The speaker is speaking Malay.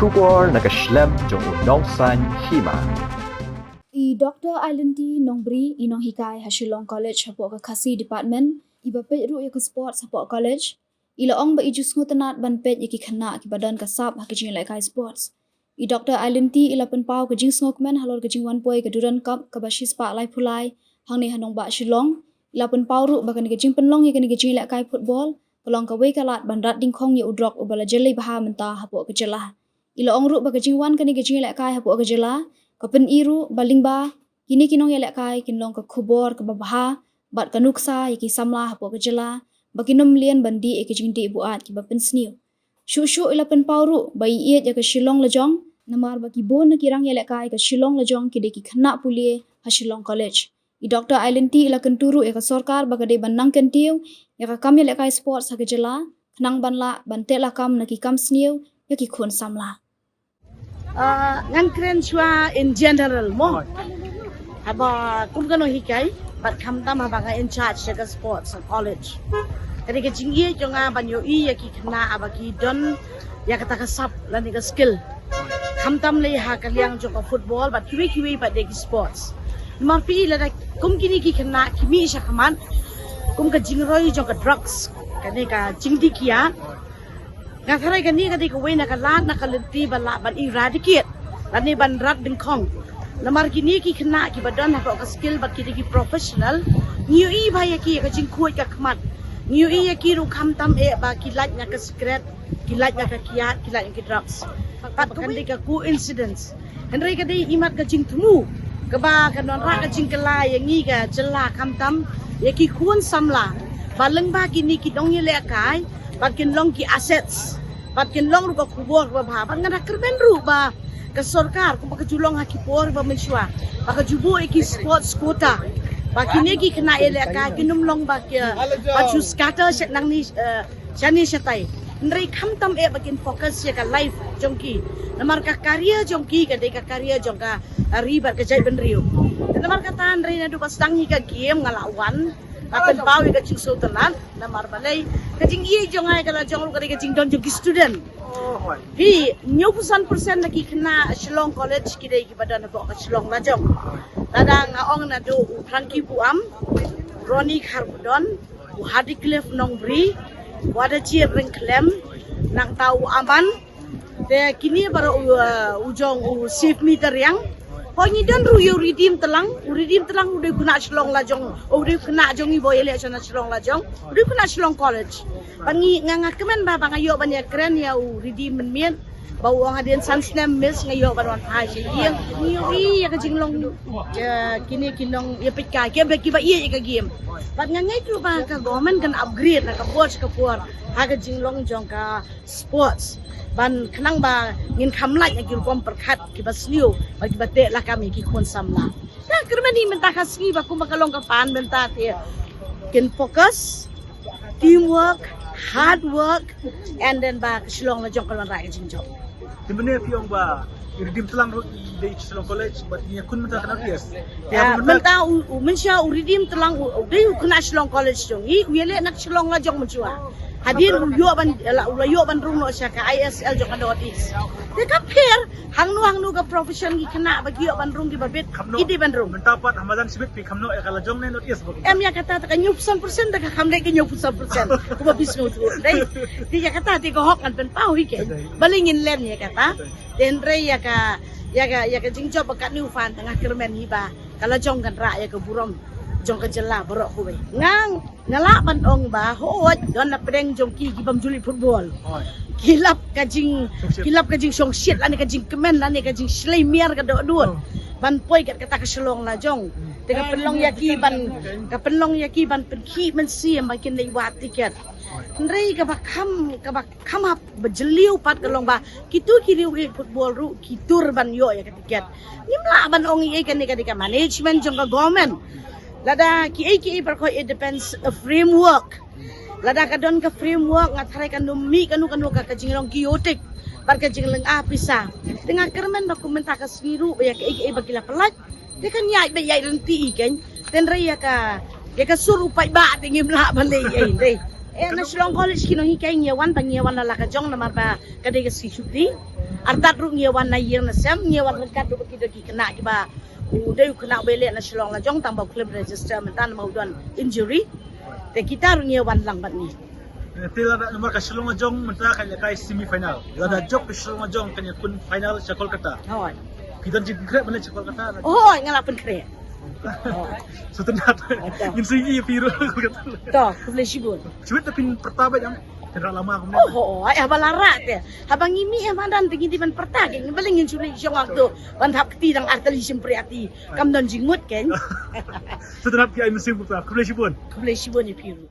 Kubor nakaslem jong unongsan hima. Dr. Islandy Nongbri inong hikay Hashilong College hapo ka Kasi Department iba pe ru ka sports hapo college ilaong ba ijus ngutanat ban pet yaki khana ki badan kasap hakijing lai kai sports Dr. Islandy ilapen pau ka jing ngokmen halor ka jing 1 poi ka duran cup ka basis pa lai pulai hangni hanong ba Shillong ilapen pau ru ba ka ni jing penlong ya ka ni jing lai kai football kalong ka wei kalat ban rat ding khong ya udrok ubala jelai baha menta hapo ka jelah ilaong ru ba ka jing wan ka ni jing lai kai hapo ka jelah kapen iru balingba kini kinong yelek kai kinlong ka khubor ka babaha bat ka nuksa yaki samla hapo ka jela bakinom lian bandi eke jingdi buat ki bapen sniu shu ilapen pauru bai iet ya ka Shillong lajong namar baki bon na kirang yelek kai ka Shillong lajong ki deki khana pulie ha Shillong College Dr. Islandy ilakan turu ya ka sorkar bagade banang kentiu ya ka kam yelek kai sports ha ka jela khnang banla bante la kam na ki kam sniu yaki khon samla ngan kren chua in general mo haba kum kano hikai but kam tam haba nga in charge sa sports at college kadi ka jingye jonga banyo I yaki kana abaki don ya kata kasap lani ka skill kam tam le ha kalyang jonga football but kiwi but de sports mafi la kum kini ki kana kimi sha kaman kum ka jingroi jonga drugs kani ka jingdi kia nga tharai kani kadi ko we na kalat na kalenti bala ban eradicate lani ban rat ding khong lamar kini ki khna ki badan ha ka skill bat ki ki professional new I bhai ki ka jing khuai ka khmat new I ki ru kham tam e ba ki laj na ka secret ki laj na ka kiat ki laj ki drugs pat kan di ka coincidence henry ka di imat ka jing thumu ka ba ka non ra ka jing kala yang ngi ka jela kham tam ye ki khun samla baleng ba kini ki dong ye le kai bat kin long ki assets bat kin long ru ka kubor ba bha ban ngana kerben ru ba ka sorkar ko baka julong ha ki por ba mensua baka jubo ki sports quota ba kini ki kena ele ka kinum long ba ki ba ju scatter set nang ni jani setai ndrei kham tam e bakin focus ya ka life jongki namar ka career jongki ka de ka career jongka ribat ka jai ben riu namar ka tan ndrei na du pas tangi ka game ngalawan akan bawi ka jing sultanan namar balai ka jing ie jongai kala jong ka de ka jing don jong student Hi, 90% lagi kena Shillong College kita ki badan ko ka Shillong lajong. Tadang ong na do Frankie Puam, Ronnie Carbudon, Hadi Cliff Nongbri, wada chi ring klem nang tau aman. Te kini baru ujong safe meter yang Hongi dan ru yo redeem telang udah guna Shillong lajong, udah kena jongi boy ele sana Shillong lajong, udah kena Shillong College. Pangi nganga kemen ba bangayo banya keren ya redeem men bau ang adin sansnem mis ngayo banwan ha si yang ni ya ka jinglong kini kinong ya pika ke ba kiba iya ka game. Pat ngangai tu ba ka government kan upgrade na ka board ka por ha ka jinglong jong ka sports. Ban kenang ba ngin kamlaj na kilpom perkat kiba sliu bagi bate la kami ki kon samla na kermen ni menta kasni ba kumakalong ka pan menta te kin focus teamwork hard work and then ba Shillong la jong kalon ra jinjong dimene piong ba iridim telang ro di Shillong College but ni kun menta kana yes menta mensha uridim telang de kuna Shillong College jong I uyele nak Shillong la jong menjua hadir yo ban rung no siya ka ISL jong kadot is de ka pair hangnu ka profession gi kena bagi yo ban rung gi babet idi ban rung mentapat hamadan sibit pi kamno e kala jong ne not yes bagi em ya kata ka 90% da ka kamle ki 90% ko ba bisno tu dai di ya kata ti ko hok an pen pau hi ke balingin len ya kata den re ya ka jingjo ba ka new fan tengah kermen hiba kala jong kan ra ya ke burom jong ka jela borok ko ngang ngala ban ong ba hoot don na preng jong ki bam juli football kilap ka jing song shit lani ka jing kemen lani ka jing slay miar ka do ban poi ka kata ka Shillong la jong te ka penlong yaki ban pen ki men si makin nei wat tiket ndrei ka ba kham hap bajeliu pat ka long ba kitu kiriu football ru kitur ban yo ya ka tiket nimla ban ong i ka ni ka management jong ka government lada ki par ko it depends a framework lada ka don ka framework ngathare ka numi kanu ka jingrong kiotik par ka jingleng pisa tengah kermen ba kumenta ka swiru ya ki bagila pelat de kan yai ba yai renti ken ten re ya ka suru pai ba tingim la bale ai dei na Shillong College kino hikay ngewan bang ngewan na lakajong na marba kadega si syuti. Artat ru ngewan na year na sem ngewan kat ru kido ki kena ki ba udah kena bele na Shillong lajong tambah club register mentan mau don injury. Te kita ru ngewan lang bat ni. Tila na nomor ka Shillong Jong menta kanya kay semi-final. Ada jok ke Shillong Jong kanya kun final sa Kolkata. Hoy. Kita jid grab mana sa Kolkata. Oh, ngalapan kre. So tenat. Yung sige piro Kolkata. To, kuble sibun. Cuit tapi pertama yang tidak lama aku Oh, ay abalara te. Habang imi mandan tingin di man pertag, ngebalingin suli siyong akto. Bandhap kti dang artali siyempre ati. Kamdan jingmut ken. So tenat kaya musim pertama. Kuble sibun. Kuble sibun ni piru.